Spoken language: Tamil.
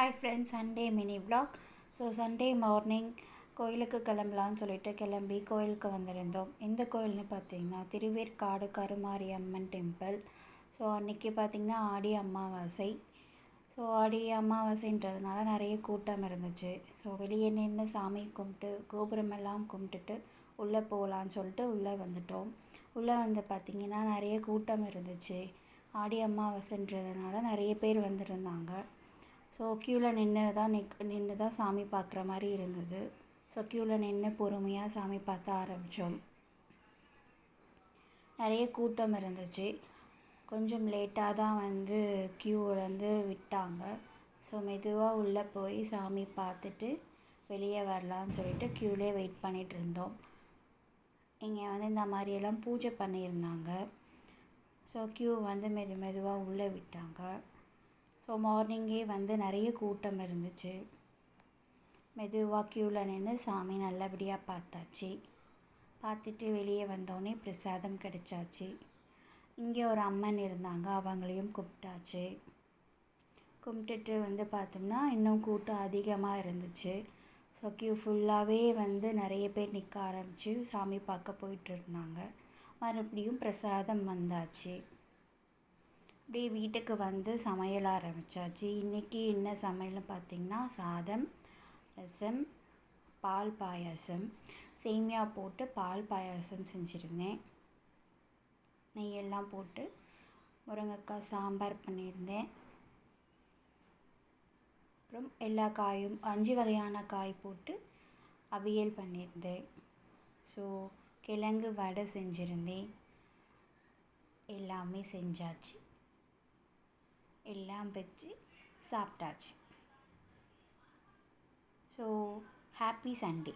Hi friends, Sunday mini vlog. So Sunday morning கோயிலுக்கு கிளம்பலான்னு சொல்லிட்டு கிளம்பி கோயிலுக்கு வந்திருந்தோம். எந்த கோயில்னு பார்த்தீங்கன்னா திருவேற்காடு கருமாரி அம்மன் டெம்பிள். ஸோ அன்றைக்கி பார்த்திங்கன்னா ஆடி அமாவாசை. ஸோ ஆடி அமாவாசைன்றதுனால நிறைய கூட்டம் இருந்துச்சு. ஸோ வெளியே நின்று சாமி கும்பிட்டு கோபுரமெல்லாம் கும்பிட்டுட்டு உள்ளே போகலான்னு சொல்லிட்டு உள்ளே வந்துட்டோம். உள்ளே வந்து பார்த்திங்கன்னா நிறைய கூட்டம் இருந்துச்சு. ஆடி அமாவாசைன்றதுனால நிறைய பேர் வந்திருந்தாங்க. ஸோ க்யூவில் நின்று தான் சாமி பார்க்குற மாதிரி இருந்தது. ஸோ க்யூவில் நின்று பொறுமையாக சாமி பார்த்த ஆரம்பித்தோம். நிறைய கூட்டம் இருந்துச்சு. கொஞ்சம் லேட்டாக தான் க்யூவிலேருந்து விட்டாங்க. ஸோ மெதுவாக உள்ளே போய் சாமி பார்த்துட்டு வெளியே வரலான்னு சொல்லிட்டு க்யூவிலே வெயிட் பண்ணிகிட்டு இருந்தோம். இங்கே இந்த மாதிரியெல்லாம் பூஜை பண்ணியிருந்தாங்க. ஸோ க்யூ மெதுவாக உள்ளே விட்டாங்க. ஸோ மார்னிங்கே நிறைய கூட்டம் இருந்துச்சு. மெதுவாக க்யூவில் நின்று சாமி நல்லபடியாக பார்த்தாச்சு. பார்த்துட்டு வெளியே வந்தோடனே பிரசாதம் கிடைச்சாச்சு. இங்கே ஒரு அம்மன் இருந்தாங்க, அவங்களையும் கும்பிட்டாச்சு. கும்பிட்டுட்டு பார்த்தோம்னா இன்னும் கூட்டம் அதிகமாக இருந்துச்சு. ஸோ க்யூ ஃபுல்லாகவே நிறைய பேர் நிற்க ஆரம்பித்து சாமி பார்க்க போயிட்டு இருந்தாங்க. மறுபடியும் பிரசாதம் வந்தாச்சு. அப்படியே வீட்டுக்கு சமையல் ஆரம்பித்தாச்சு. இன்றைக்கி என்ன சமையல்னு பார்த்திங்கன்னா சாதம், ரசம், பால் பாயாசம், சேமியா போட்டு பால் பாயாசம் செஞ்சுருந்தேன். நெய்யெல்லாம் போட்டு முருங்கைக்காய் சாம்பார் பண்ணியிருந்தேன். அப்புறம் எல்லா காயும் 5 வகையான காய் போட்டு அவியல் பண்ணியிருந்தேன். ஸோ கிழங்கு வடை செஞ்சுருந்தேன். எல்லாமே செஞ்சாச்சு. எல்லாம் வச்சு சாப்பிட்டாச்சு. So happy Sunday.